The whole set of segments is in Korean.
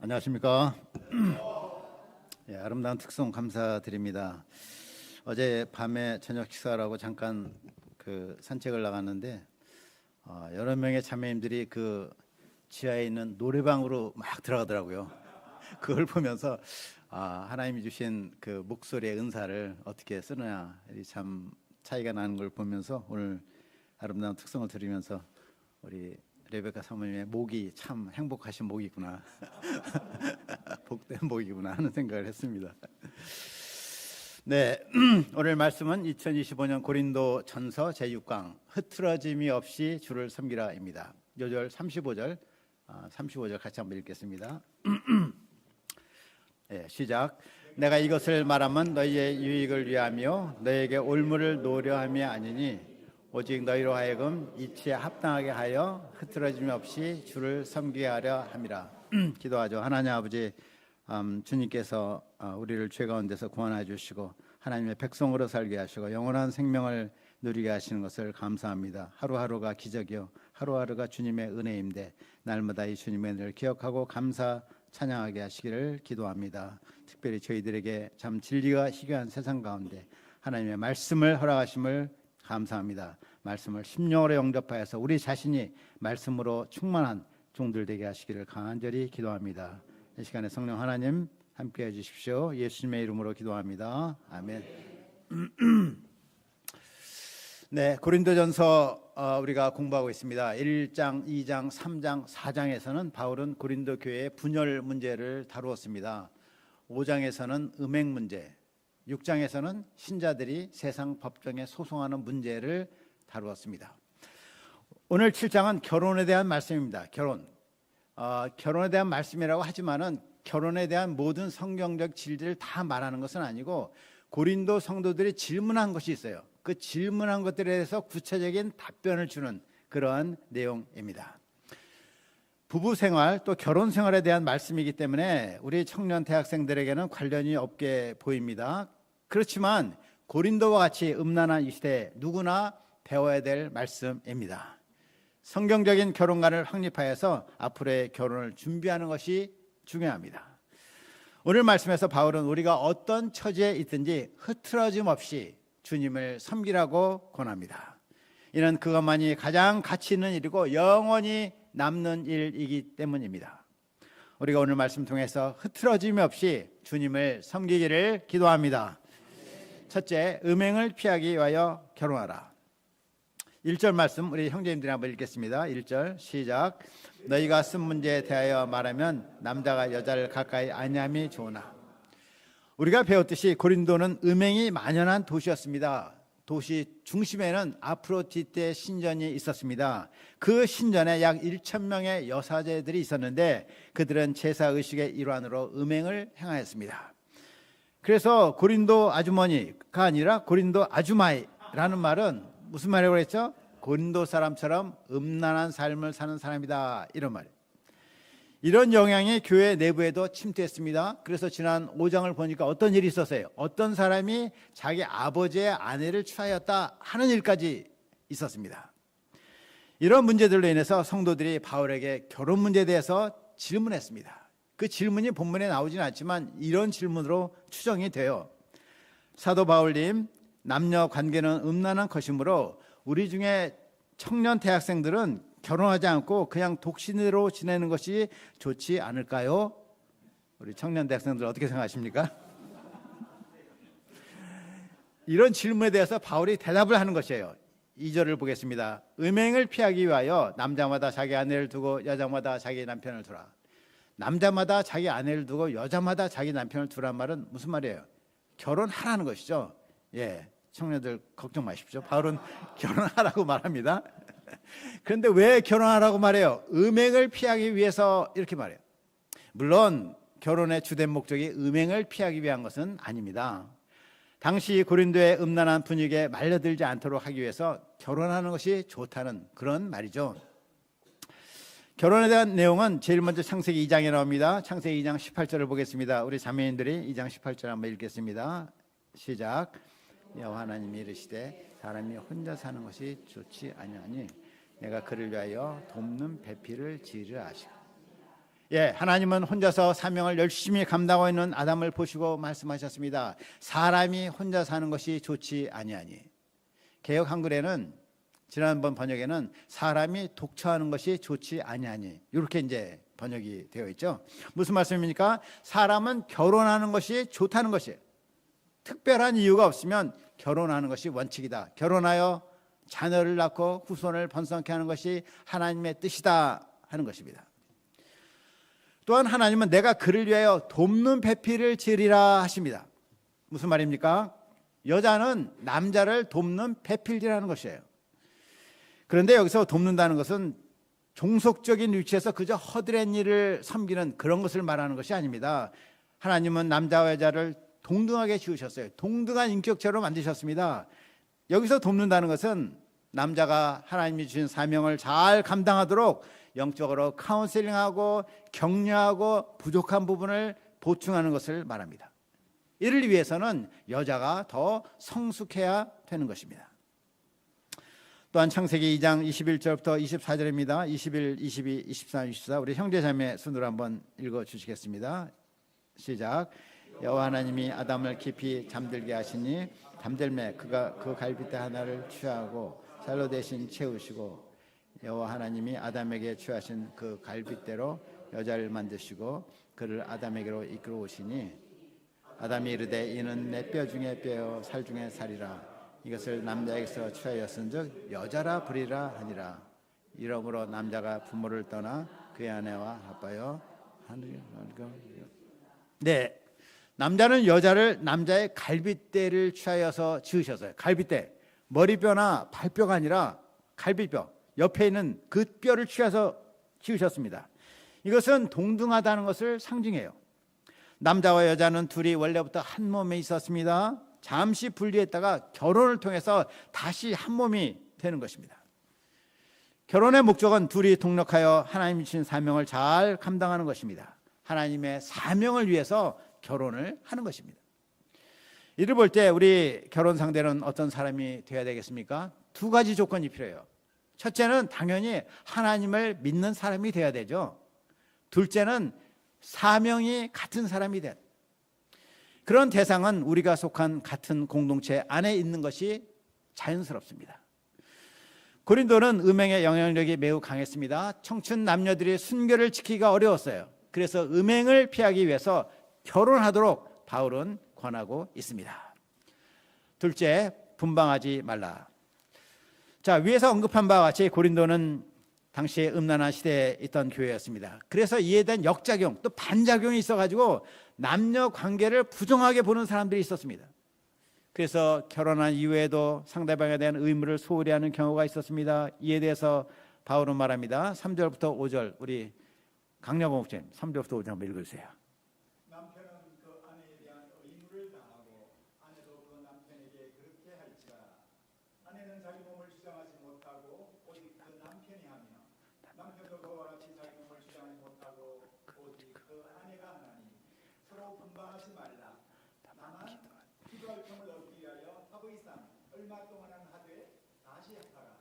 안녕하십니까. 예, 아름다운 특송 감사드립니다. 어제 밤에 저녁 식사하고 잠깐 산책을 나갔는데 여러 명의 자매님들이 그 지하에 있는 노래방으로 막 들어가더라고요. 그걸 보면서 하나님이 주신 그 목소리의 은사를 어떻게 쓰느냐 참 차이가 나는 걸 보면서 오늘 아름다운 특송을 들으면서 우리 레베카 사모님의 목이 참 행복하신 목이구나 복된 목이구나 하는 생각을 했습니다. 네, 오늘 말씀은 2025년 고린도 전서 제6강 흐트러짐이 없이 주를 섬기라입니다. 요절 35절 같이 한번 읽겠습니다. 네, 시작. 내가 이것을 말하면 너희의 유익을 위하며 너희에게 올무를 노려함이 아니니 오직 너희로 하여금 이치에 합당하게 하여 흐트러짐이 없이 주를 섬기게 하려 함이라. 기도하죠. 하나님 아버지, 주님께서 우리를 죄 가운데서 구원해 주시고 하나님의 백성으로 살게 하시고 영원한 생명을 누리게 하시는 것을 감사합니다. 하루하루가 기적이요 하루하루가 주님의 은혜인데 날마다 이 주님의 은혜를 기억하고 감사 찬양하게 하시기를 기도합니다. 특별히 저희들에게 참 진리가 희귀한 세상 가운데 하나님의 말씀을 허락하심을 감사합니다. 말씀을 심령으로 영접하여서 우리 자신이 말씀으로 충만한 종들 되게 하시기를 간절히 기도합니다. 이 시간에 성령 하나님 함께해 주십시오. 예수님의 이름으로 기도합니다. 아멘. 네, 고린도전서 우리가 공부하고 있습니다. 1장, 2장, 3장, 4장에서는 바울은 고린도 교회의 분열 문제를 다루었습니다. 5장에서는 음행 문제, 6장에서는 신자들이 세상 법정에 소송하는 문제를 다루었습니다. 오늘 7장은 결혼에 대한 말씀입니다. 결혼에 대한 말씀이라고 하지만은 결혼에 대한 모든 성경적 진리를 다 말하는 것은 아니고 고린도 성도들이 질문한 것이 있어요. 그 질문한 것들에 대해서 구체적인 답변을 주는 그러한 내용입니다. 부부 생활 또 결혼 생활에 대한 말씀이기 때문에 우리 청년 대학생들에게는 관련이 없게 보입니다. 그렇지만 고린도와 같이 음란한 이 시대에 누구나 배워야 될 말씀입니다. 성경적인 결혼관을 확립하여서 앞으로의 결혼을 준비하는 것이 중요합니다. 오늘 말씀에서 바울은 우리가 어떤 처지에 있든지 흐트러짐 없이 주님을 섬기라고 권합니다. 이는 그것만이 가장 가치 있는 일이고 영원히 남는 일이기 때문입니다. 우리가 오늘 말씀 통해서 흐트러짐이 없이 주님을 섬기기를 기도합니다. 첫째, 음행을 피하기 위하여 결혼하라. 1절 말씀 우리 형제님들이 한번 읽겠습니다. 1절 시작. 너희가 쓴 문제에 대하여 말하면 남자가 여자를 가까이 아니함이 좋으나. 우리가 배웠듯이 고린도는 음행이 만연한 도시였습니다. 도시 중심에는 아프로디테 신전이 있었습니다. 그 신전에 약 1,000명의 여사제들이 있었는데 그들은 제사의식의 일환으로 음행을 행하였습니다. 그래서 고린도 아주머니가 아니라 고린도 아주마이라는 말은 무슨 말이라고 그랬죠? 고린도 사람처럼 음란한 삶을 사는 사람이다, 이런 말이에요. 이런 영향이 교회 내부에도 침투했습니다. 그래서 지난 5장을 보니까 어떤 일이 있었어요. 어떤 사람이 자기 아버지의 아내를 취하였다 하는 일까지 있었습니다. 이런 문제들로 인해서 성도들이 바울에게 결혼 문제에 대해서 질문했습니다. 그 질문이 본문에 나오지는 않지만 이런 질문으로 추정이 돼요. 사도 바울님, 남녀 관계는 음란한 것이므로 우리 중에 청년 대학생들은 결혼하지 않고 그냥 독신으로 지내는 것이 좋지 않을까요? 우리 청년 대학생들 어떻게 생각하십니까? 이런 질문에 대해서 바울이 대답을 하는 것이에요. 2절을 보겠습니다. 음행을 피하기 위하여 남자마다 자기 아내를 두고 여자마다 자기 남편을 두라. 남자마다 자기 아내를 두고 여자마다 자기 남편을 두란 말은 무슨 말이에요? 결혼하라는 것이죠. 예, 청년들 걱정 마십시오. 바울은 결혼하라고 말합니다. 그런데 왜 결혼하라고 말해요? 음행을 피하기 위해서 이렇게 말해요. 물론 결혼의 주된 목적이 음행을 피하기 위한 것은 아닙니다. 당시 고린도의 음란한 분위기에 말려들지 않도록 하기 위해서 결혼하는 것이 좋다는 그런 말이죠. 결혼에 대한 내용은 제일 먼저 창세기 2장에 나옵니다. 창세기 2장 18절을 보겠습니다. 우리 자매인들이 2장 18절 한번 읽겠습니다. 시작. 여호와 하나님이 이르시되 사람이 혼자 사는 것이 좋지 아니하니 내가 그를 위하여 돕는 배필을 지으려 하시고. 예, 하나님은 혼자서 사명을 열심히 감당하고 있는 아담을 보시고 말씀하셨습니다. 사람이 혼자 사는 것이 좋지 아니하니. 개역 한글에는 지난번 번역에는 사람이 독처하는 것이 좋지 아니하니 이렇게 이제 번역이 되어 있죠. 무슨 말씀입니까? 사람은 결혼하는 것이 좋다는 것이에요. 특별한 이유가 없으면 결혼하는 것이 원칙이다. 결혼하여 자녀를 낳고 후손을 번성케 하는 것이 하나님의 뜻이다 하는 것입니다. 또한 하나님은 내가 그를 위하여 돕는 배필을 지으리라 하십니다. 무슨 말입니까? 여자는 남자를 돕는 배필이라는 것이에요. 그런데 여기서 돕는다는 것은 종속적인 위치에서 그저 허드렛 일을 섬기는 그런 것을 말하는 것이 아닙니다. 하나님은 남자와 여자를 동등하게 지으셨어요. 동등한 인격체로 만드셨습니다. 여기서 돕는다는 것은 남자가 하나님이 주신 사명을 잘 감당하도록 영적으로 카운셀링하고 격려하고 부족한 부분을 보충하는 것을 말합니다. 이를 위해서는 여자가 더 성숙해야 되는 것입니다. 또한 창세기 2장 21절부터 24절입니다. 21, 22, 23, 24 우리 형제자매 순으로 한번 읽어주시겠습니다. 시작. 여호와 하나님이 아담을 깊이 잠들게 하시니 잠들매 그가 그 갈빗대 하나를 취하고 살로 대신 채우시고 여호와 하나님이 아담에게 취하신 그 갈빗대로 여자를 만드시고 그를 아담에게로 이끌어 오시니 아담이 이르되 이는 내 뼈 중에 뼈요 살 중에 살이라 이것을 남자에게서 취하였은즉 여자라 부리라 하니라. 이러므로 남자가 부모를 떠나 그의 아내와 합하여 네, 남자는 여자를 남자의 갈빗대를 취하여서 지으셨어요. 갈빗대, 머리뼈나 발뼈가 아니라 갈빗뼈 옆에 있는 그 뼈를 취해서 지으셨습니다. 이것은 동등하다는 것을 상징해요. 남자와 여자는 둘이 원래부터 한 몸에 있었습니다. 잠시 분리했다가 결혼을 통해서 다시 한 몸이 되는 것입니다. 결혼의 목적은 둘이 동력하여 하나님이 주신 사명을 잘 감당하는 것입니다. 하나님의 사명을 위해서 결혼을 하는 것입니다. 이를 볼 때 우리 결혼 상대는 어떤 사람이 되어야 되겠습니까? 두 가지 조건이 필요해요. 첫째는 당연히 하나님을 믿는 사람이 되어야 되죠. 둘째는 사명이 같은 사람이 돼야 돼요. 그런 대상은 우리가 속한 같은 공동체 안에 있는 것이 자연스럽습니다. 고린도는 음행의 영향력이 매우 강했습니다. 청춘 남녀들이 순결을 지키기가 어려웠어요. 그래서 음행을 피하기 위해서 결혼하도록 바울은 권하고 있습니다. 둘째, 분방하지 말라. 자, 위에서 언급한 바와 같이 고린도는 당시에 음란한 시대에 있던 교회였습니다. 그래서 이에 대한 역작용 또 반작용이 있어가지고 남녀 관계를 부정하게 보는 사람들이 있었습니다. 그래서 결혼한 이후에도 상대방에 대한 의무를 소홀히 하는 경우가 있었습니다. 이에 대해서 바울은 말합니다. 3절부터 5절 우리 강력원 목사님 3절부터 5절 한번 읽어주세요. 남편은 그 아내에 대한 의무를 다하고 아내도 그 남편에게 그렇게 할지라. 아내는 자기 몸을 주장하지 못하고 오직 그 남편이 하며 남편도 그와 같이 자기 몸을 주장하지 못하고 오직 그 아내가 하나니 서로 분방하지 말라. 다만 기도할 틈을 얻기 위하여 합의상 얼마 동안은 하되 다시 합하라.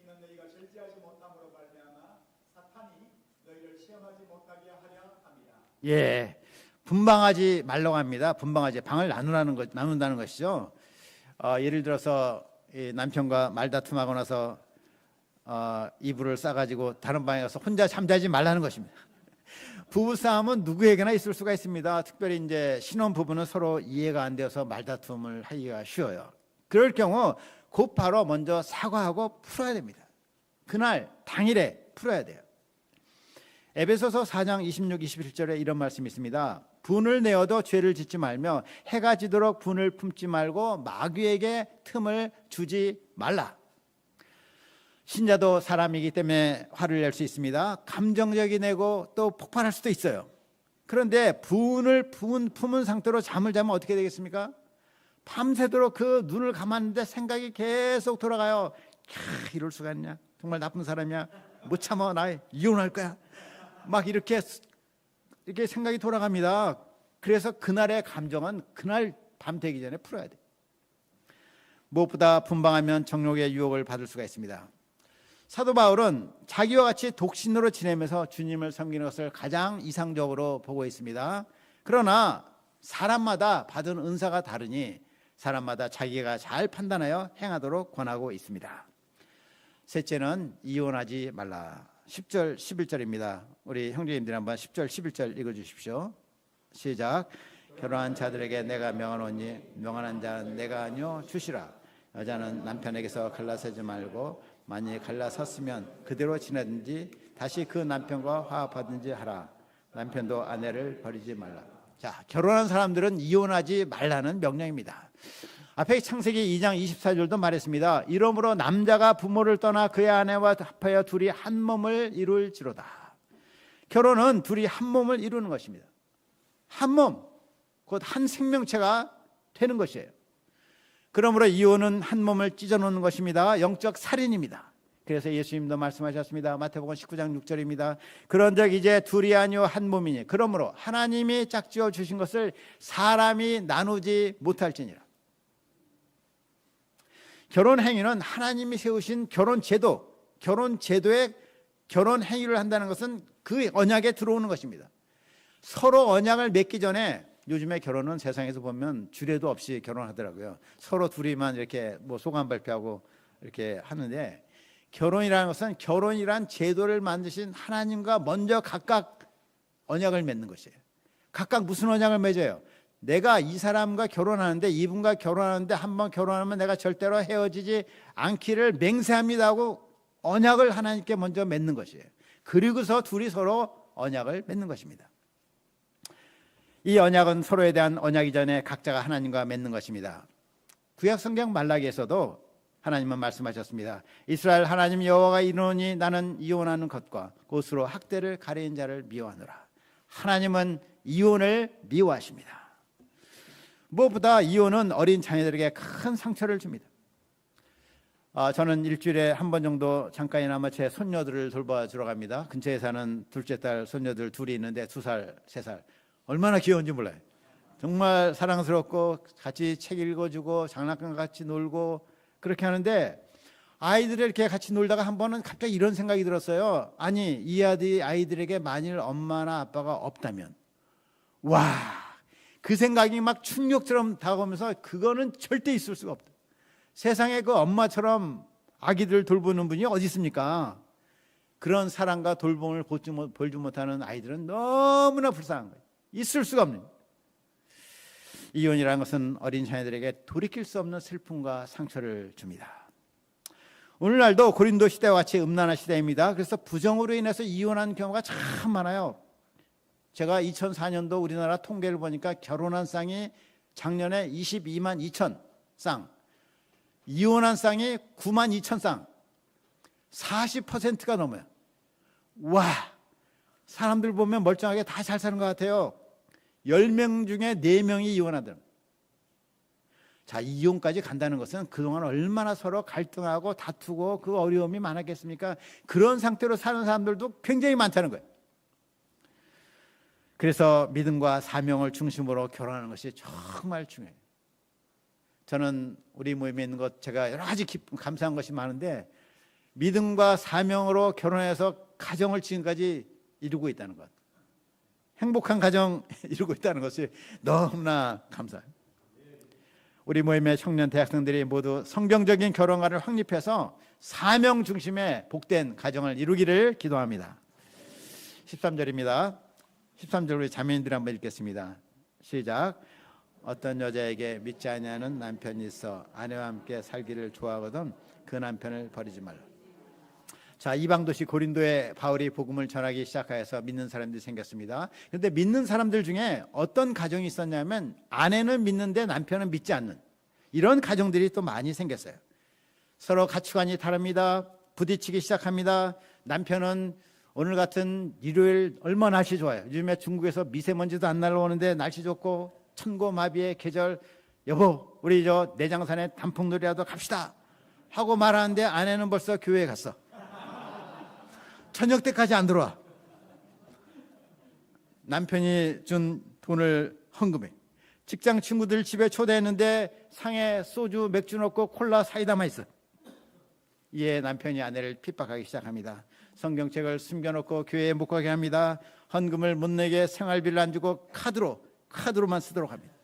이는 너희가 절제하지 못함으로 말미암아 사탄이 너희를 시험하지 못하게 하려 함이라. 예, 분방하지 말라고 합니다. 분방하지, 방을 나눈다는 것이죠. 예를 들어서 남편과 말다툼하고 나서 이불을 싸가지고 다른 방에 가서 혼자 잠자지 말라는 것입니다. 부부싸움은 누구에게나 있을 수가 있습니다. 특별히 이제 신혼부부는 서로 이해가 안 되어서 말다툼을 하기가 쉬워요. 그럴 경우 곧바로 먼저 사과하고 풀어야 됩니다. 그날 당일에 풀어야 돼요. 에베소서 4장 26, 27절에 이런 말씀이 있습니다. 분을 내어도 죄를 짓지 말며 해가 지도록 분을 품지 말고 마귀에게 틈을 주지 말라. 신자도 사람이기 때문에 화를 낼 수 있습니다. 감정적이 내고 또 폭발할 수도 있어요. 그런데 분을 품은 상태로 잠을 자면 어떻게 되겠습니까? 밤새도록 그 눈을 감았는데 생각이 계속 돌아가요. 이럴 수가 있냐? 정말 나쁜 사람이야. 못 참아. 나 이혼할 거야. 막 이렇게 생각이 돌아갑니다. 그래서 그날의 감정은 그날 밤 되기 전에 풀어야 돼. 무엇보다 분방하면 정욕의 유혹을 받을 수가 있습니다. 사도 바울은 자기와 같이 독신으로 지내면서 주님을 섬기는 것을 가장 이상적으로 보고 있습니다. 그러나 사람마다 받은 은사가 다르니 사람마다 자기가 잘 판단하여 행하도록 권하고 있습니다. 셋째는 이혼하지 말라. 10절 11절입니다. 우리 형제님들 한번 10절 11절 읽어주십시오. 시작. 결혼한 자들에게 내가 명하노니 명하는 자는 내가 아니요 주시라. 여자는 남편에게서 갈라서지 말고 만일 갈라섰으면 그대로 지내든지 다시 그 남편과 화합하든지 하라. 남편도 아내를 버리지 말라. 자, 결혼한 사람들은 이혼하지 말라는 명령입니다. 앞에 창세기 2장 24절도 말했습니다. 이러므로 남자가 부모를 떠나 그의 아내와 합하여 둘이 한 몸을 이룰지로다. 결혼은 둘이 한 몸을 이루는 것입니다. 한 몸, 곧 한 생명체가 되는 것이에요. 그러므로 이혼은 한 몸을 찢어놓는 것입니다. 영적 살인입니다. 그래서 예수님도 말씀하셨습니다. 마태복음 19장 6절입니다. 그런즉 이제 둘이 아니요 한 몸이니 그러므로 하나님이 짝지어 주신 것을 사람이 나누지 못할지니라. 결혼 행위는 하나님이 세우신 결혼 제도에 결혼 행위를 한다는 것은 그 언약에 들어오는 것입니다. 서로 언약을 맺기 전에 요즘에 결혼은 세상에서 보면 주례도 없이 결혼하더라고요. 서로 둘이만 이렇게 뭐 소감 발표하고 이렇게 하는데, 결혼이라는 것은 결혼이란 제도를 만드신 하나님과 먼저 각각 언약을 맺는 것이에요. 각각 무슨 언약을 맺어요? 내가 이 사람과 결혼하는데, 이분과 결혼하는데 한번 결혼하면 내가 절대로 헤어지지 않기를 맹세합니다 하고 언약을 하나님께 먼저 맺는 것이에요. 그리고서 둘이 서로 언약을 맺는 것입니다. 이 언약은 서로에 대한 언약이 전에 각자가 하나님과 맺는 것입니다. 구약 성경 말라기에서도 하나님은 말씀하셨습니다. 이스라엘 하나님 여호와가 이르노니 나는 이혼하는 것과 곧으로 학대를 가리는 자를 미워하노라. 하나님은 이혼을 미워하십니다. 무엇보다 이혼은 어린 자녀들에게 큰 상처를 줍니다. 저는 일주일에 한 번 정도 잠깐이나마 제 손녀들을 돌봐주러 갑니다. 근처에 사는 둘째 딸 손녀들 둘이 있는데 2살, 3살. 얼마나 귀여운지 몰라요. 정말 사랑스럽고 같이 책 읽어주고 장난감 같이 놀고 그렇게 하는데, 아이들이 이렇게 같이 놀다가 한 번은 갑자기 이런 생각이 들었어요. 아니, 이 아이들에게 만일 엄마나 아빠가 없다면, 와, 그 생각이 막 충격처럼 다가오면서 그거는 절대 있을 수가 없다. 세상에 그 엄마처럼 아기들 돌보는 분이 어디 있습니까? 그런 사랑과 돌봄을 보지 못하는 아이들은 너무나 불쌍한 거예요. 있을 수가 없는. 이혼이라는 것은 어린 자녀들에게 돌이킬 수 없는 슬픔과 상처를 줍니다. 오늘날도 고린도 시대와 같이 음란한 시대입니다. 그래서 부정으로 인해서 이혼한 경우가 참 많아요. 제가 2004년도 우리나라 통계를 보니까 결혼한 쌍이 작년에 22만 2천 쌍, 이혼한 쌍이 9만 2천 쌍, 40%가 넘어요. 와, 사람들 보면 멀쩡하게 다 잘 사는 것 같아요. 10명 중에 4명이 이혼하더라고요. 자, 이혼까지 간다는 것은 그동안 얼마나 서로 갈등하고 다투고 그 어려움이 많았겠습니까? 그런 상태로 사는 사람들도 굉장히 많다는 거예요. 그래서 믿음과 사명을 중심으로 결혼하는 것이 정말 중요해요. 저는 우리 모임에 있는 것 제가 여러 가지 감사한 것이 많은데, 믿음과 사명으로 결혼해서 가정을 지금까지 이루고 있다는 것, 행복한 가정 이루고 있다는 것이 너무나 감사해요. 우리 모임의 청년 대학생들이 모두 성경적인 결혼관을 확립해서 사명 중심의 복된 가정을 이루기를 기도합니다. 13절입니다. 13절 우리 자매님들 한번 읽겠습니다. 시작. 어떤 여자에게 믿지 아니하는 남편이 있어 아내와 함께 살기를 좋아하거든 그 남편을 버리지 말라. 자, 이방 도시 고린도에 바울이 복음을 전하기 시작하여서 믿는 사람들이 생겼습니다. 그런데 믿는 사람들 중에 어떤 가정이 있었냐면, 아내는 믿는데 남편은 믿지 않는 이런 가정들이 또 많이 생겼어요. 서로 가치관이 다릅니다. 부딪히기 시작합니다. 남편은 오늘 같은 일요일 얼마나 날씨 좋아요. 요즘에 중국에서 미세먼지도 안 날아오는데 날씨 좋고 천고마비의 계절, 여보 우리 저 내장산에 단풍놀이라도 갑시다 하고 말하는데 아내는 벌써 교회에 갔어. 저녁 때까지 안 들어와. 남편이 준 돈을 헌금해. 직장 친구들 집에 초대했는데 상에 소주 맥주 넣고 콜라 사이다만 있어. 이에 남편이 아내를 핍박하기 시작합니다. 성경책을 숨겨놓고 교회에 못 가게 합니다. 헌금을 못 내게 생활비를 안 주고 카드로만 쓰도록 합니다.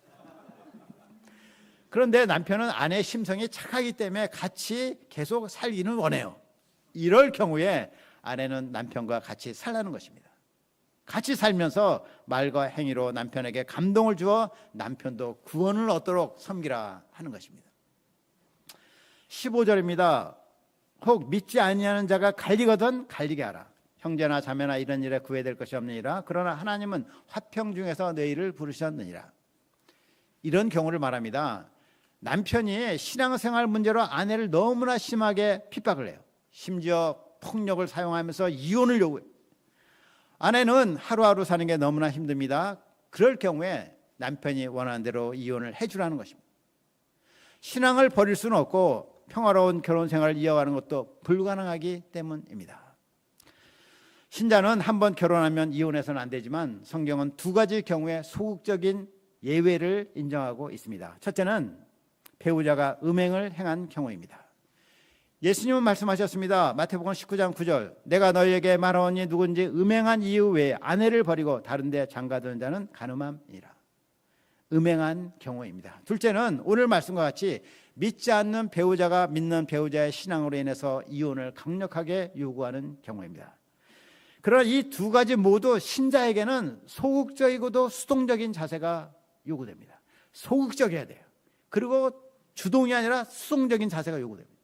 그런데 남편은 아내의 심성이 착하기 때문에 같이 계속 살기는 원해요. 이럴 경우에 아내는 남편과 같이 살라는 것입니다. 같이 살면서 말과 행위로 남편에게 감동을 주어 남편도 구원을 얻도록 섬기라 하는 것입니다. 15절입니다. 혹 믿지 아니하는 자가 갈리거든 갈리게 하라. 형제나 자매나 이런 일에 구애될 것이 없느니라. 그러나 하나님은 화평 중에서 너희를 부르셨느니라. 이런 경우를 말합니다. 남편이 신앙생활 문제로 아내를 너무나 심하게 핍박을 해요. 심지어 폭력을 사용하면서 이혼을 요구해요. 아내는 하루하루 사는 게 너무나 힘듭니다. 그럴 경우에 남편이 원하는 대로 이혼을 해주라는 것입니다. 신앙을 버릴 수는 없고 평화로운 결혼 생활을 이어가는 것도 불가능하기 때문입니다. 신자는 한번 결혼하면 이혼해서는 안 되지만 성경은 두 가지 경우에 소극적인 예외를 인정하고 있습니다. 첫째는 배우자가 음행을 행한 경우입니다. 예수님은 말씀하셨습니다. 마태복음 19장 9절 내가 너희에게 말하오니 누군지 음행한 이유 외에 아내를 버리고 다른 데 장가드는 자는 간음함이라. 음행한 경우입니다. 둘째는 오늘 말씀과 같이 믿지 않는 배우자가 믿는 배우자의 신앙으로 인해서 이혼을 강력하게 요구하는 경우입니다. 그러나 이 두 가지 모두 신자에게는 소극적이고도 수동적인 자세가 요구됩니다. 소극적이어야 돼요. 그리고 주동이 아니라 수동적인 자세가 요구됩니다.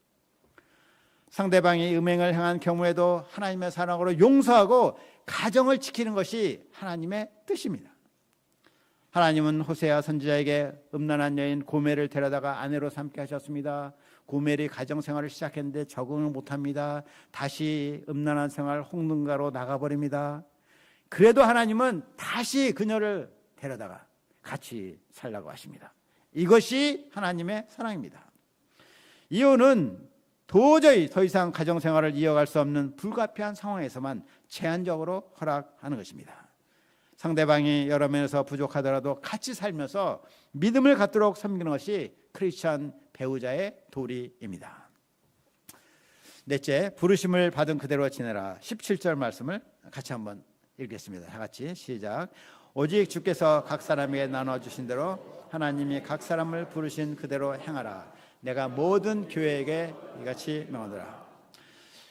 상대방이 음행을 행한 경우에도 하나님의 사랑으로 용서하고 가정을 지키는 것이 하나님의 뜻입니다. 하나님은 호세아 선지자에게 음란한 여인 고멜을 데려다가 아내로 삼게 하셨습니다. 고멜이 가정생활을 시작했는데 적응을 못합니다. 다시 음란한 생활 홍등가로 나가버립니다. 그래도 하나님은 다시 그녀를 데려다가 같이 살라고 하십니다. 이것이 하나님의 사랑입니다. 이혼은 도저히 더 이상 가정생활을 이어갈 수 없는 불가피한 상황에서만 제한적으로 허락하는 것입니다. 상대방이 여러 면에서 부족하더라도 같이 살면서 믿음을 갖도록 섬기는 것이 크리스찬 배우자의 도리입니다. 넷째, 부르심을 받은 그대로 지내라. 17절 말씀을 같이 한번 읽겠습니다. 다 같이 시작. 오직 주께서 각 사람에게 나눠주신 대로 하나님이 각 사람을 부르신 그대로 행하라. 내가 모든 교회에게 이같이 명하노라.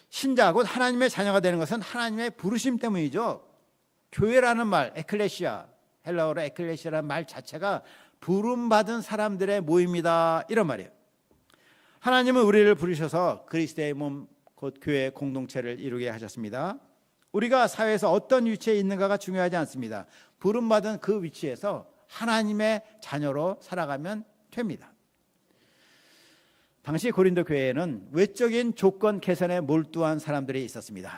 신자 곧 하나님의 자녀가 되는 것은 하나님의 부르심 때문이죠. 교회라는 말, 에클레시아, 헬라어로 에클레시아라는 말 자체가 부름받은 사람들의 모임이다 이런 말이에요. 하나님은 우리를 부르셔서 그리스도의 몸 곧 교회 공동체를 이루게 하셨습니다. 우리가 사회에서 어떤 위치에 있는가가 중요하지 않습니다. 부름받은 그 위치에서 하나님의 자녀로 살아가면 됩니다. 당시 고린도 교회에는 외적인 조건 개선에 몰두한 사람들이 있었습니다.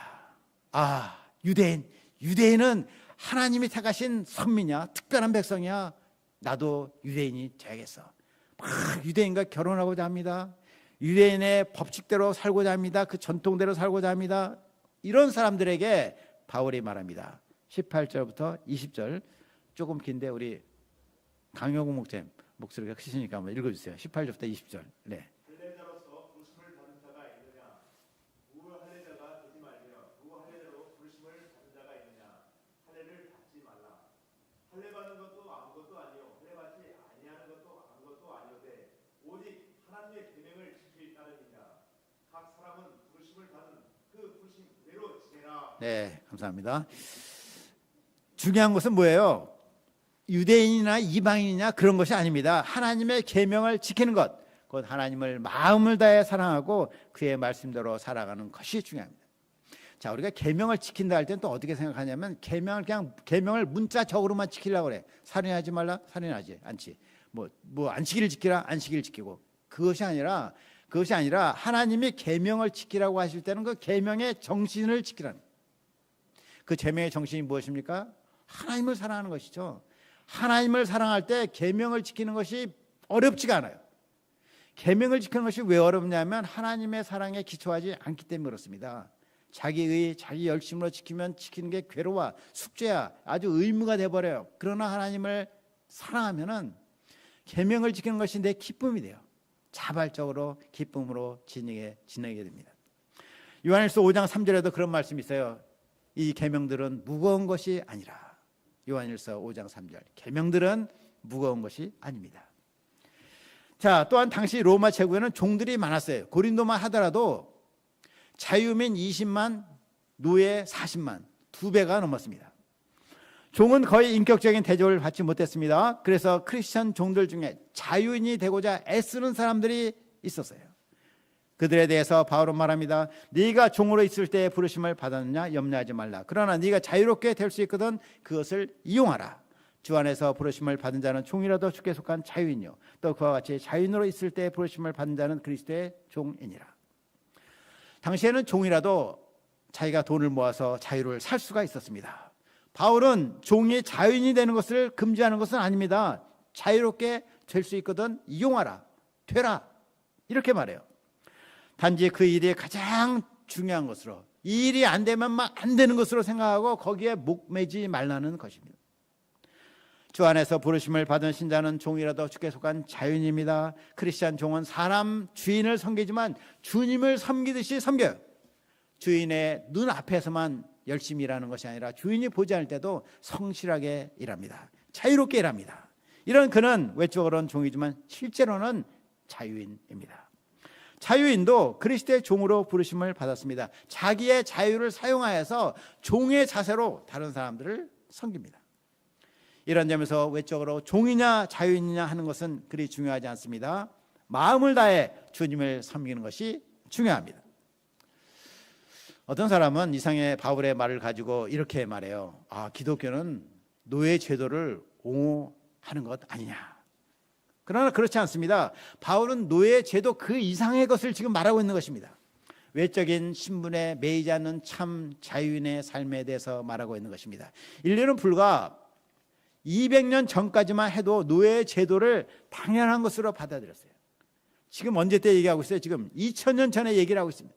유대인은 하나님이 택하신 선민이야, 특별한 백성이야. 나도 유대인이 돼야겠어. 막 유대인과 결혼하고자 합니다. 유대인의 법칙대로 살고자 합니다. 그 전통대로 살고자 합니다. 이런 사람들에게 바울이 말합니다. 18절부터 20절 조금 긴데 우리 강효국 목사님 목소리가 크시니까 한번 읽어주세요. 18절부터 20절. 네. 할례자로서 부르심을 받은 자가 있느냐? 누구 할례자가 되지 말며 누구 할례자로 부르심을 받은 자가 있느냐? 할례를 받지 말라. 할례 받는 것도 아무것도 아니요 할례 받지 아니하는 것도 아무것도 아니오되 오직 하나님의 계명을 지킬 따름이니라. 각 사람은 부르심을 받은 그 부르심 그대로 지내라. 네, 감사합니다. 중요한 것은 뭐예요? 유대인이나 이방인이냐 그런 것이 아닙니다. 하나님의 계명을 지키는 것, 곧 하나님을 마음을 다해 사랑하고 그의 말씀대로 살아가는 것이 중요합니다. 자, 우리가 계명을 지킨다 할 때는 또 어떻게 생각하냐면 계명을 문자적으로만 지키려고 그래. 살인하지 말라, 살인하지 않지. 뭐 안식일을 지키라, 안식일을 지키고. 그것이 아니라 하나님이 계명을 지키라고 하실 때는 그 계명의 정신을 지키라는 거예요. 그 계명의 정신이 무엇입니까? 하나님을 사랑하는 것이죠. 하나님을 사랑할 때 계명을 지키는 것이 어렵지가 않아요. 계명을 지키는 것이 왜 어렵냐면 하나님의 사랑에 기초하지 않기 때문에 그렇습니다. 자기 열심으로 지키면 지키는 게 괴로워, 숙제야, 아주 의무가 돼버려요. 그러나 하나님을 사랑하면은 계명을 지키는 것이 내 기쁨이 돼요. 자발적으로 기쁨으로 지내게 됩니다. 요한일서 5장 3절에도 그런 말씀이 있어요. 이 계명들은 무거운 것이 아니라. 요한일서 5장 3절. 계명들은 무거운 것이 아닙니다. 자, 또한 당시 로마 제국에는 종들이 많았어요. 고린도만 하더라도 자유민 20만, 노예 40만, 2배가 넘었습니다. 종은 거의 인격적인 대접을 받지 못했습니다. 그래서 크리스천 종들 중에 자유인이 되고자 애쓰는 사람들이 있었어요. 그들에 대해서 바울은 말합니다. 네가 종으로 있을 때 부르심을 받았느냐 염려하지 말라. 그러나 네가 자유롭게 될 수 있거든 그것을 이용하라. 주 안에서 부르심을 받은 자는 종이라도 주께 속한 자유인이요 또 그와 같이 자유인으로 있을 때 부르심을 받은 자는 그리스도의 종이니라. 당시에는 종이라도 자기가 돈을 모아서 자유를 살 수가 있었습니다. 바울은 종이 자유인이 되는 것을 금지하는 것은 아닙니다. 자유롭게 될 수 있거든 이용하라, 되라, 이렇게 말해요. 단지 그 일이 가장 중요한 것으로, 이 일이 안 되면 막 안 되는 것으로 생각하고 거기에 목매지 말라는 것입니다. 주 안에서 부르심을 받은 신자는 종이라도 주께 속한 자유인입니다. 크리스찬 종은 사람 주인을 섬기지만 주님을 섬기듯이 섬겨요. 주인의 눈 앞에서만 열심히 일하는 것이 아니라 주인이 보지 않을 때도 성실하게 일합니다. 자유롭게 일합니다. 이런 그는 외적으로는 종이지만 실제로는 자유인입니다. 자유인도 그리스도의 종으로 부르심을 받았습니다. 자기의 자유를 사용하여서 종의 자세로 다른 사람들을 섬깁니다. 이런 점에서 외적으로 종이냐 자유인이냐 하는 것은 그리 중요하지 않습니다. 마음을 다해 주님을 섬기는 것이 중요합니다. 어떤 사람은 이상의 바울의 말을 가지고 이렇게 말해요. 기독교는 노예 제도를 옹호하는 것 아니냐. 그러나 그렇지 않습니다. 바울은 노예 제도 그 이상의 것을 지금 말하고 있는 것입니다. 외적인 신분에 매이지 않는 참 자유인의 삶에 대해서 말하고 있는 것입니다. 인류는 불과 200년 전까지만 해도 노예 제도를 당연한 것으로 받아들였어요. 지금 언제 때 얘기하고 있어요? 지금 2000년 전에 얘기를 하고 있습니다.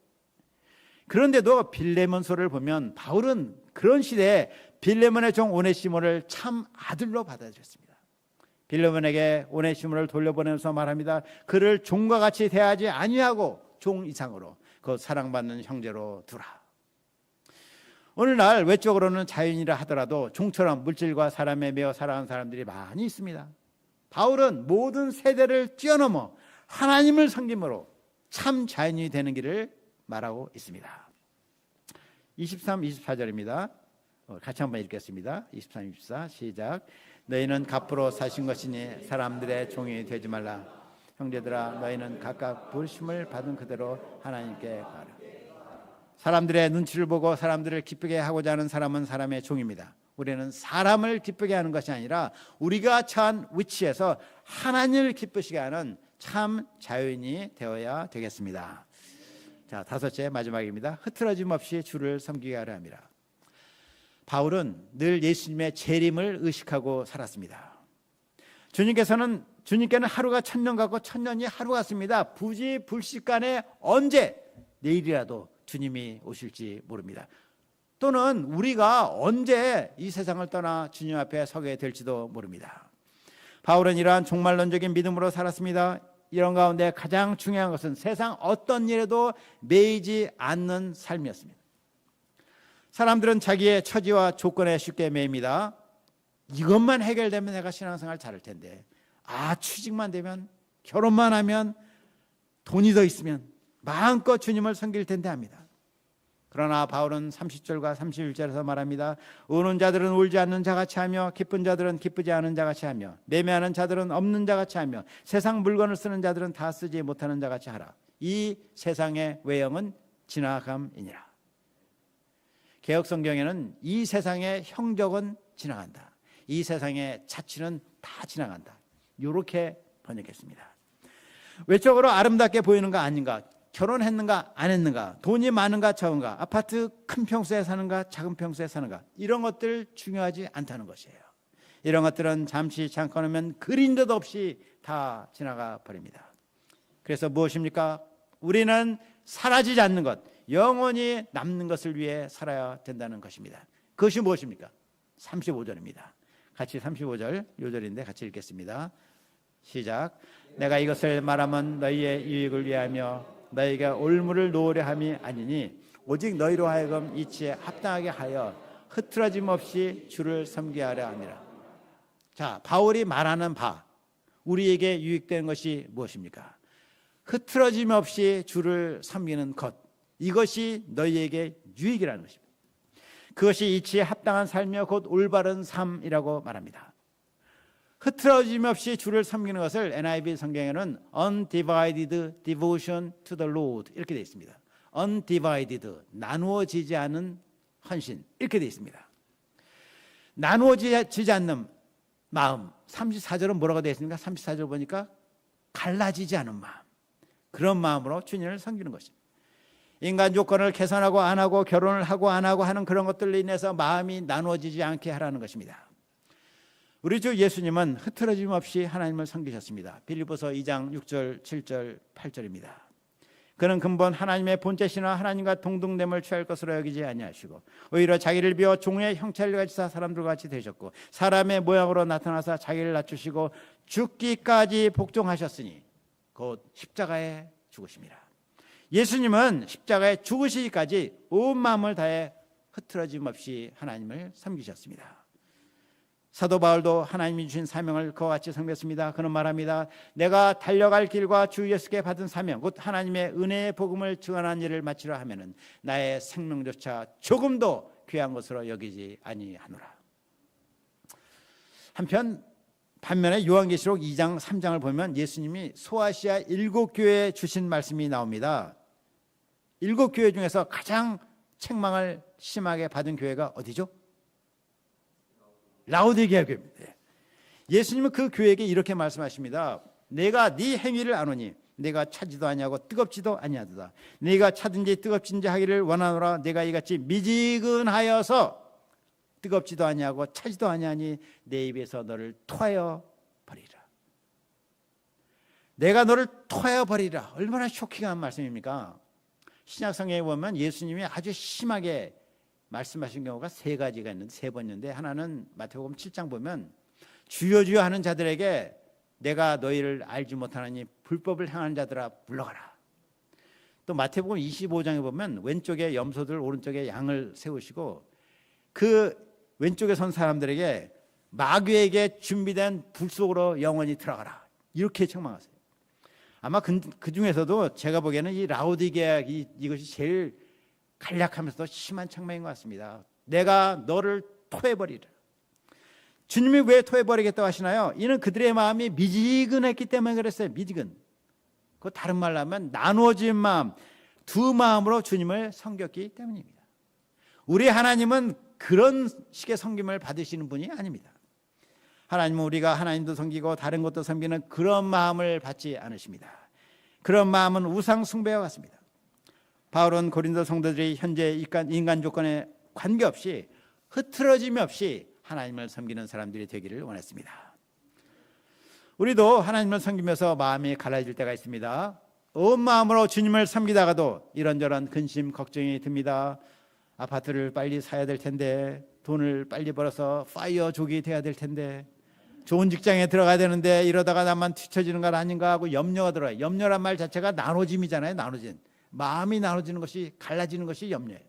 그런데도 빌레몬서를 보면 바울은 그런 시대에 빌레몬의 종 오네시모를 참 아들로 받아들였습니다. 빌레몬에게 오네시모를 돌려보내면서 말합니다. 그를 종과 같이 대하지 아니하고 종 이상으로 그 사랑받는 형제로 두라. 오늘날 외적으로는 자유인이라 하더라도 종처럼 물질과 사람에 매여 살아가는 사람들이 많이 있습니다. 바울은 모든 세대를 뛰어넘어 하나님을 섬김으로 참 자유인이 되는 길을 말하고 있습니다. 23, 24절입니다. 같이 한번 읽겠습니다. 23, 24 시작. 너희는 값으로 사신 것이니 사람들의 종이 되지 말라. 형제들아 너희는 각각 부르심을 받은 그대로 하나님께 가라. 사람들의 눈치를 보고 사람들을 기쁘게 하고자 하는 사람은 사람의 종입니다. 우리는 사람을 기쁘게 하는 것이 아니라 우리가 처한 위치에서 하나님을 기쁘시게 하는 참 자유인이 되어야 되겠습니다. 자, 5째 마지막입니다. 흐트러짐 없이 주를 섬기게 하려 함이라. 바울은 늘 예수님의 재림을 의식하고 살았습니다. 주님께는 하루가 1000년 같고 1000년이 하루 같습니다. 부지불식간에 언제 내일이라도 주님이 오실지 모릅니다. 또는 우리가 언제 이 세상을 떠나 주님 앞에 서게 될지도 모릅니다. 바울은 이러한 종말론적인 믿음으로 살았습니다. 이런 가운데 가장 중요한 것은 세상 어떤 일에도 매이지 않는 삶이었습니다. 사람들은 자기의 처지와 조건에 쉽게 매입니다. 이것만 해결되면 내가 신앙생활 잘할 텐데, 취직만 되면, 결혼만 하면, 돈이 더 있으면 마음껏 주님을 섬길 텐데 합니다. 그러나 바울은 30절과 31절에서 말합니다. 우는 자들은 울지 않는 자같이 하며 기쁜 자들은 기쁘지 않은 자같이 하며 매매하는 자들은 없는 자같이 하며 세상 물건을 쓰는 자들은 다 쓰지 못하는 자같이 하라. 이 세상의 외형은 지나감이니라. 개역성경에는 이 세상의 형적은 지나간다. 이 세상의 자취는 다 지나간다. 이렇게 번역했습니다. 외적으로 아름답게 보이는가 아닌가, 결혼했는가 안 했는가, 돈이 많은가 적은가, 아파트 큰 평수에 사는가 작은 평수에 사는가, 이런 것들 중요하지 않다는 것이에요. 이런 것들은 잠시 잠깐 오면 그린 듯 없이 다 지나가 버립니다. 그래서 무엇입니까? 우리는 사라지지 않는 것, 영원히 남는 것을 위해 살아야 된다는 것입니다. 그것이 무엇입니까? 35절입니다. 같이 35절 요절인데 같이 읽겠습니다. 시작. 내가 이것을 말하면 너희의 유익을 위하며 너희가 올무를 놓으려 함이 아니니 오직 너희로 하여금 이치에 합당하게 하여 흐트러짐 없이 주를 섬기게 하려 함이라. 자, 바울이 말하는 바, 우리에게 유익되는 것이 무엇입니까? 흐트러짐 없이 주를 섬기는 것, 이것이 너희에게 유익이라는 것입니다. 그것이 이치에 합당한 삶이며 곧 올바른 삶이라고 말합니다. 흐트러짐 없이 주를 섬기는 것을 NIV 성경에는 undivided devotion to the Lord 이렇게 되어 있습니다. undivided, 나누어지지 않은 헌신, 이렇게 되어 있습니다. 나누어지지 않는 마음, 34절은 뭐라고 되어 있습니까? 34절 보니까 갈라지지 않은 마음, 그런 마음으로 주님을 섬기는 것입니다. 인간 조건을 개선하고 안 하고 결혼을 하고 안 하고 하는 그런 것들로 인해서 마음이 나누어지지 않게 하라는 것입니다. 우리 주 예수님은 흐트러짐 없이 하나님을 섬기셨습니다. 빌립보서 2장 6절, 7절, 8절입니다. 그는 근본 하나님의 본체시나 하나님과 동등됨을 취할 것으로 여기지 아니하시고 오히려 자기를 비워 종의 형체를 가지사 사람들과 같이 되셨고 사람의 모양으로 나타나사 자기를 낮추시고 죽기까지 복종하셨으니 곧 십자가에 죽으심이라. 예수님은 십자가에 죽으시기까지 온 마음을 다해 흐트러짐 없이 하나님을 섬기셨습니다. 사도 바울도 하나님이 주신 사명을 그와 같이 섬겼습니다. 그는 말합니다. 내가 달려갈 길과 주 예수께 받은 사명, 곧 하나님의 은혜의 복음을 증언하는 일을 마치려 하면은 나의 생명조차 조금도 귀한 것으로 여기지 아니하노라. 반면에 요한계시록 2장 3장을 보면 예수님이 소아시아 7교회에 주신 말씀이 나옵니다. 7교회 중에서 가장 책망을 심하게 받은 교회가 어디죠? 라오디게아 교회입니다. 예수님은 그 교회에게 이렇게 말씀하십니다. 내가 네 행위를 아노니 내가 차지도 아니하고 뜨겁지도 아니하도다. 네가 차든지 뜨겁진지 하기를 원하노라. 내가 이같이 미지근하여서 뜨겁지도 아니하고 차지도 아니하니 내 입에서 너를 토하여 버리라. 내가 너를 토하여 버리라. 얼마나 쇼킹한 말씀입니까? 신약성경에 보면 예수님이 아주 심하게 말씀하신 경우가 3가지가 있는데 3번 있는데 하나는 마태복음 7장 보면 주여 주여 하는 자들에게 내가 너희를 알지 못하나니 불법을 행하는 자들아 물러가라. 또 마태복음 25장에 보면 왼쪽에 염소들 오른쪽에 양을 세우시고 그 왼쪽에 선 사람들에게 마귀에게 준비된 불 속으로 영원히 들어가라. 이렇게 책망하세요. 아마 그 중에서도 제가 보기에는 이 라오디게아 이것이 제일 간략하면서도 심한 책망인 것 같습니다. 내가 너를 토해버리라. 주님이 왜 토해버리겠다고 하시나요? 이는 그들의 마음이 미지근했기 때문에 그랬어요. 미지근. 그 다른 말로 하면 나누어진 마음, 두 마음으로 주님을 섬겼기 때문입니다. 우리 하나님은 그런 식의 섬김을 받으시는 분이 아닙니다. 하나님은 우리가 하나님도 섬기고 다른 것도 섬기는 그런 마음을 받지 않으십니다. 그런 마음은 우상 숭배와 같습니다. 바울은 고린도 성도들이 현재 인간 조건에 관계없이 흐트러짐이 없이 하나님을 섬기는 사람들이 되기를 원했습니다. 우리도 하나님을 섬기면서 마음이 갈라질 때가 있습니다. 온 마음으로 주님을 섬기다가도 이런저런 근심 걱정이 듭니다. 아파트를 빨리 사야 될 텐데, 돈을 빨리 벌어서 파이어족이 돼야 될 텐데, 좋은 직장에 들어가야 되는데 이러다가 나만 뒤처지는 건 아닌가 하고 염려가 들어요. 염려란 말 자체가 나눠짐이잖아요. 나눠짐. 마음이 나눠지는 것이, 갈라지는 것이 염려예요.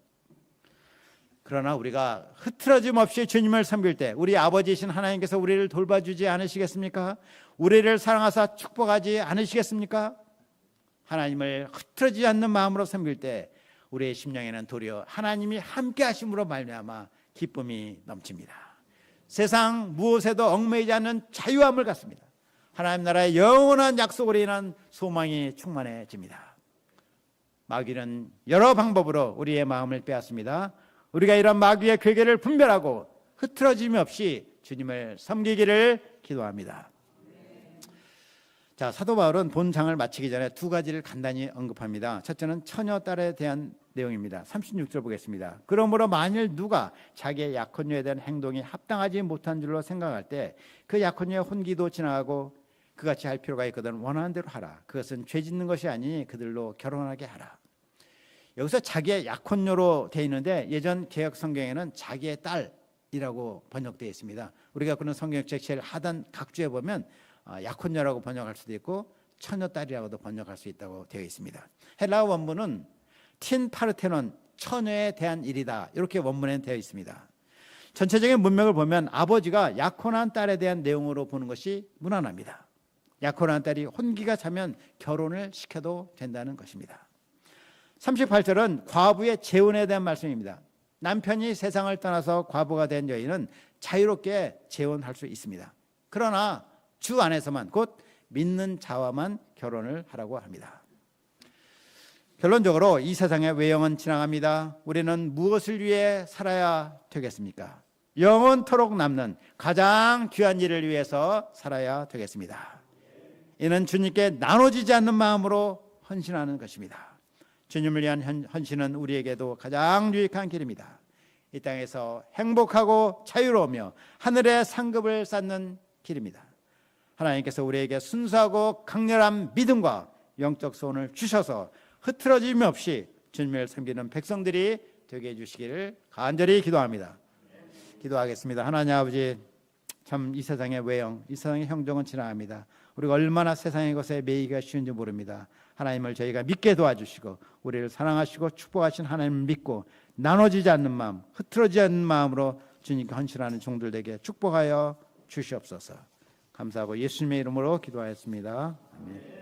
그러나 우리가 흐트러짐 없이 주님을 섬길 때 우리 아버지이신 하나님께서 우리를 돌봐주지 않으시겠습니까? 우리를 사랑하사 축복하지 않으시겠습니까? 하나님을 흐트러지지 않는 마음으로 섬길 때 우리의 심령에는 도리어 하나님이 함께 하심으로 말미암아 기쁨이 넘칩니다. 세상 무엇에도 얽매이지 않는 자유함을 갖습니다. 하나님 나라의 영원한 약속으로 인한 소망이 충만해집니다. 마귀는 여러 방법으로 우리의 마음을 빼앗습니다. 우리가 이런 마귀의 괴계를 분별하고 흐트러짐이 없이 주님을 섬기기를 기도합니다. 자, 사도 바울은 본장을 마치기 전에 2가지를 간단히 언급합니다. 첫째는 처녀 딸에 대한 내용입니다. 36절 보겠습니다. 그러므로 만일 누가 자기의 약혼녀에 대한 행동이 합당하지 못한 줄로 생각할 때 그 약혼녀의 혼기도 지나가고 그같이 할 필요가 있거든 원하는 대로 하라. 그것은 죄 짓는 것이 아니니 그들로 결혼하게 하라. 여기서 자기의 약혼녀로 되어 있는데 예전 개역 성경에는 자기의 딸이라고 번역되어 있습니다. 우리가 그런 성경책 제일 하단 각주에 보면 약혼녀라고 번역할 수도 있고 처녀딸이라고도 번역할 수 있다고 되어 있습니다. 헬라어 원문은 틴 파르테논 처녀에 대한 일이다. 이렇게 원문에 되어 있습니다. 전체적인 문맥을 보면 아버지가 약혼한 딸에 대한 내용으로 보는 것이 무난합니다. 약혼한 딸이 혼기가 차면 결혼을 시켜도 된다는 것입니다. 38절은 과부의 재혼에 대한 말씀입니다. 남편이 세상을 떠나서 과부가 된 여인은 자유롭게 재혼할 수 있습니다. 그러나 주 안에서만, 곧 믿는 자와만 결혼을 하라고 합니다. 결론적으로 이 세상의 외형은 지나갑니다. 우리는 무엇을 위해 살아야 되겠습니까? 영원토록 남는 가장 귀한 일을 위해서 살아야 되겠습니다. 이는 주님께 나눠지지 않는 마음으로 헌신하는 것입니다. 주님을 위한 헌신은 우리에게도 가장 유익한 길입니다. 이 땅에서 행복하고 자유로우며 하늘의 상급을 쌓는 길입니다. 하나님께서 우리에게 순수하고 강렬한 믿음과 영적 소원을 주셔서 흐트러짐 없이 주님을 섬기는 백성들이 되게 해주시기를 간절히 기도합니다. 기도하겠습니다. 하나님 아버지, 참 이 세상의 외형, 이 세상의 형종은 지나갑니다. 우리가 얼마나 세상의 것에 매이기가 쉬운지 모릅니다. 하나님을 저희가 믿게 도와주시고 우리를 사랑하시고 축복하신 하나님을 믿고 나눠지지 않는 마음, 흐트러지지 않는 마음으로 주님께 헌신하는 종들 되게 축복하여 주시옵소서. 감사하고 예수님의 이름으로 기도하였습니다. 아멘.